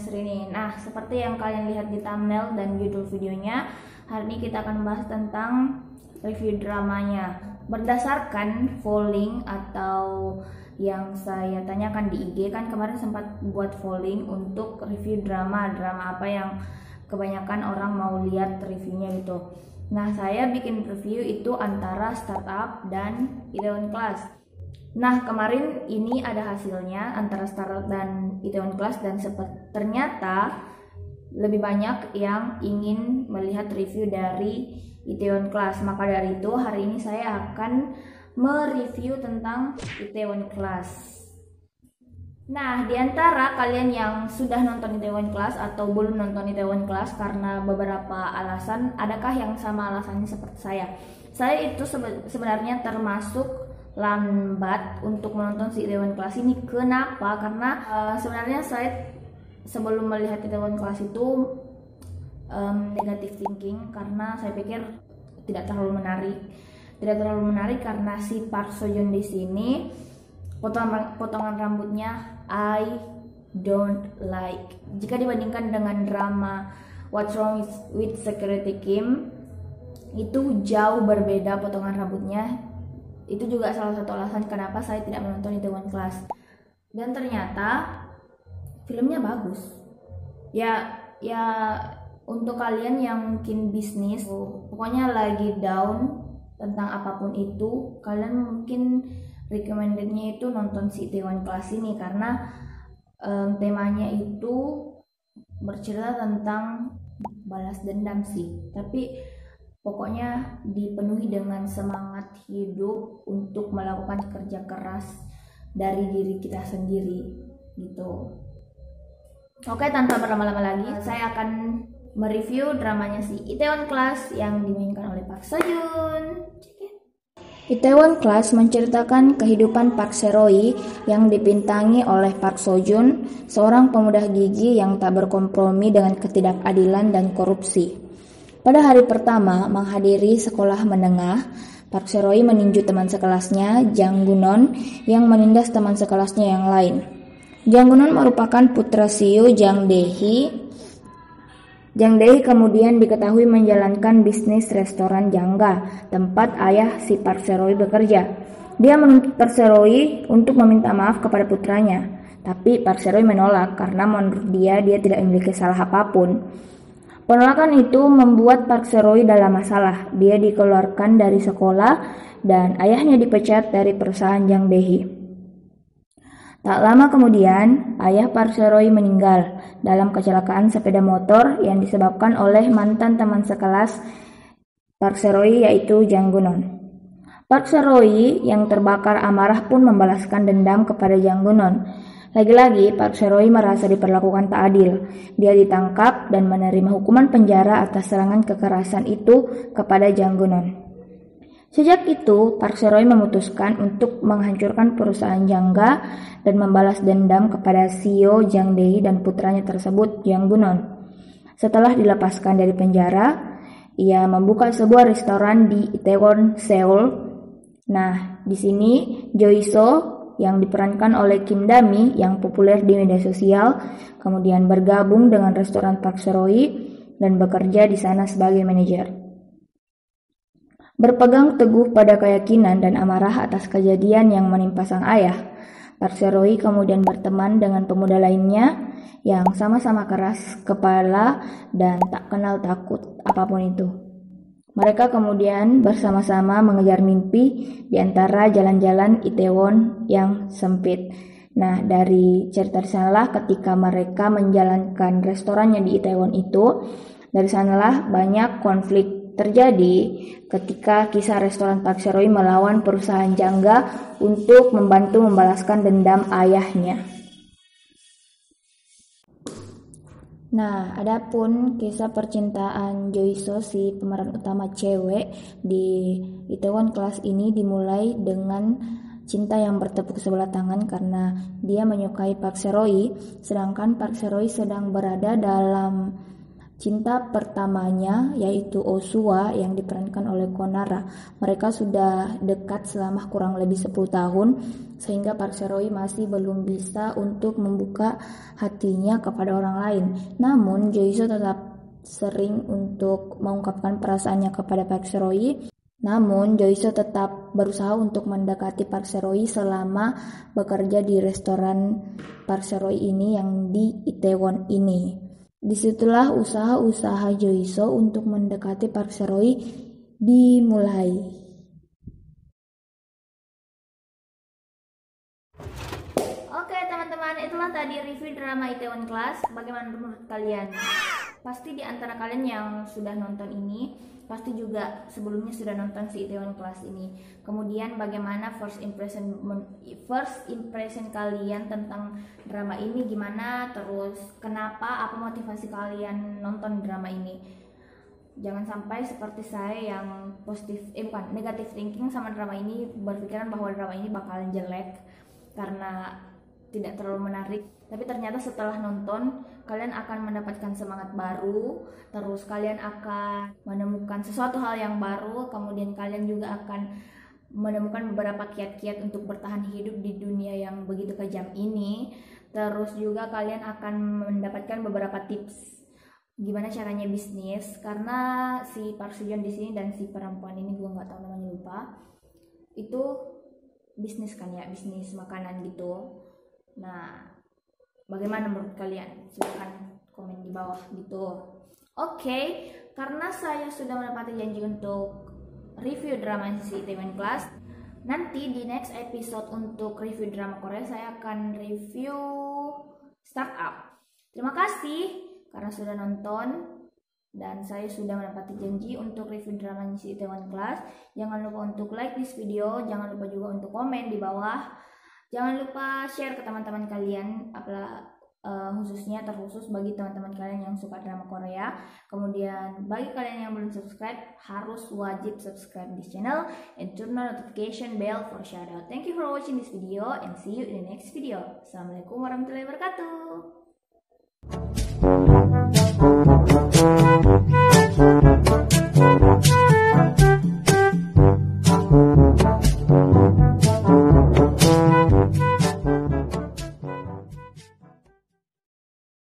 semester ini. Nah, seperti yang kalian lihat di thumbnail dan judul videonya, hari ini kita akan bahas tentang review dramanya. Berdasarkan polling atau yang saya tanyakan di IG, kan kemarin sempat buat polling untuk review drama apa yang kebanyakan orang mau lihat reviewnya gitu. Nah, saya bikin review itu antara Startup dan Itaewon Class. Nah, kemarin ini ada hasilnya antara Startup dan Itaewon Class, dan ternyata lebih banyak yang ingin melihat review dari Itaewon Class. Maka dari itu hari ini saya akan mereview tentang Itaewon Class. Nah, diantara kalian yang sudah nonton Itaewon Class atau belum nonton Itaewon Class karena beberapa alasan, adakah yang sama alasannya seperti saya? Saya itu sebenarnya termasuk lambat untuk menonton si Itaewon Class ini. Kenapa? Karena sebenarnya saya sebelum melihat Itaewon Class itu negative thinking, karena saya pikir tidak terlalu menarik karena si Park Seo Joon di sini potongan rambutnya I don't like. Jika dibandingkan dengan drama What's Wrong with Security Kim, itu jauh berbeda potongan rambutnya. Itu juga salah satu alasan kenapa saya tidak menonton Itaewon Class. Dan ternyata filmnya bagus. Ya untuk kalian yang mungkin bisnis, pokoknya lagi down tentang apapun itu, kalian mungkin recommendednya itu nonton si Itaewon Class ini, karena temanya itu bercerita tentang balas dendam sih, tapi pokoknya dipenuhi dengan semangat hidup untuk melakukan kerja keras dari diri kita sendiri gitu. Oke, tanpa berlama-lama lagi, saya akan mereview dramanya si Itaewon Class yang dimainkan oleh Park Seo Joon. Itaewon Class menceritakan kehidupan Park Seo-roy yang dibintangi oleh Park Seo Joon, seorang pemuda gigi yang tak berkompromi dengan ketidakadilan dan korupsi. Pada hari pertama menghadiri sekolah menengah, Park Seo-roy meninju teman sekelasnya, Jang Gunon, yang menindas teman sekelasnya yang lain. Jang Gunon merupakan putra CEO Jang Dae-hee. Jang Dae-hee kemudian diketahui menjalankan bisnis restoran Jangga, tempat ayah si Park Seo-roy bekerja. Dia menuntut Park Seo-roy untuk meminta maaf kepada putranya, tapi Park Seo-roy menolak karena menurut dia tidak memiliki salah apapun. Penolakan itu membuat Park Seo-roy dalam masalah. Dia dikeluarkan dari sekolah dan ayahnya dipecat dari perusahaan Jang Dae-hee. Tak lama kemudian, ayah Park Seo-roy meninggal dalam kecelakaan sepeda motor yang disebabkan oleh mantan teman sekelas Park Seo-roy, yaitu Jang Gunon. Park Seo-roy yang terbakar amarah pun membalaskan dendam kepada Jang Gunon. Lagi-lagi, Park Seo-roy merasa diperlakukan tak adil. Dia ditangkap dan menerima hukuman penjara atas serangan kekerasan itu kepada Jang Gunon. Sejak itu, Park Seo-roy memutuskan untuk menghancurkan perusahaan Jangga dan membalas dendam kepada CEO Jang Dae-hee dan putranya tersebut, Jang Gunon. Setelah dilepaskan dari penjara, ia membuka sebuah restoran di Itaewon, Seoul. Nah, di sini Choi So yang diperankan oleh Kim Da-mi yang populer di media sosial, kemudian bergabung dengan restoran Park Seo-roy dan bekerja di sana sebagai manajer. Berpegang teguh pada keyakinan dan amarah atas kejadian yang menimpa sang ayah, Park Seo-roy kemudian berteman dengan pemuda lainnya yang sama-sama keras kepala dan tak kenal takut apapun itu. Mereka kemudian bersama-sama mengejar mimpi di antara jalan-jalan Itaewon yang sempit. Nah, dari cerita di sanalah ketika mereka menjalankan restorannya di Itaewon itu, dari sanalah banyak konflik terjadi ketika kisah restoran Park Seo-roy melawan perusahaan Jangga untuk membantu membalaskan dendam ayahnya. Nah, adapun kisah percintaan Choi So, si pemeran utama cewek di Itaewon Class ini, dimulai dengan cinta yang bertepuk sebelah tangan karena dia menyukai Park Seo-roy, sedangkan Park Seo-roy sedang berada dalam cinta pertamanya, yaitu Osua yang diperankan oleh Konara. Mereka sudah dekat selama kurang lebih 10 tahun, sehingga Park Seo-roy masih belum bisa untuk membuka hatinya kepada orang lain. Namun Jo-iso tetap sering untuk mengungkapkan perasaannya kepada Park Seo-roy. Namun Jo-iso tetap berusaha untuk mendekati Park Seo-roy selama bekerja di restoran Park Seo-roy ini yang di Itaewon ini. Disitulah usaha-usaha Jo-iso untuk mendekati Park Seo-roy dimulai. Oke teman-teman, itulah tadi review drama Itaewon Class. Bagaimana menurut kalian? Pasti di antara kalian yang sudah nonton ini, pasti juga sebelumnya sudah nonton si Itaewon Class ini. Kemudian bagaimana first impression kalian tentang drama ini gimana? Terus kenapa? Apa motivasi kalian nonton drama ini? Jangan sampai seperti saya yang negative thinking sama drama ini, berpikiran bahwa drama ini bakalan jelek karena tidak terlalu menarik. Tapi ternyata setelah nonton kalian akan mendapatkan semangat baru, terus kalian akan menemukan sesuatu hal yang baru, kemudian kalian juga akan menemukan beberapa kiat-kiat untuk bertahan hidup di dunia yang begitu kejam ini. Terus juga kalian akan mendapatkan beberapa tips gimana caranya bisnis, karena si Park Seo-joon di sini dan si perempuan ini gue nggak tahu namanya, lupa, itu bisnis kan ya, bisnis makanan gitu. Nah, bagaimana menurut kalian? Silahkan komen di bawah gitu. Oke, karena saya sudah menepati janji untuk review drama si Itaewon Class, nanti di next episode untuk review drama Korea saya akan review Startup. Terima kasih karena sudah nonton, dan saya sudah menepati janji untuk review drama si Itaewon Class. Jangan lupa untuk like this video, jangan lupa juga untuk komen di bawah. Jangan lupa share ke teman-teman kalian, khususnya terkhusus bagi teman-teman kalian yang suka drama Korea. Kemudian bagi kalian yang belum subscribe, harus wajib subscribe this channel and turn on notification bell for shout out. Thank you for watching this video and see you in the next video. Assalamualaikum warahmatullahi wabarakatuh.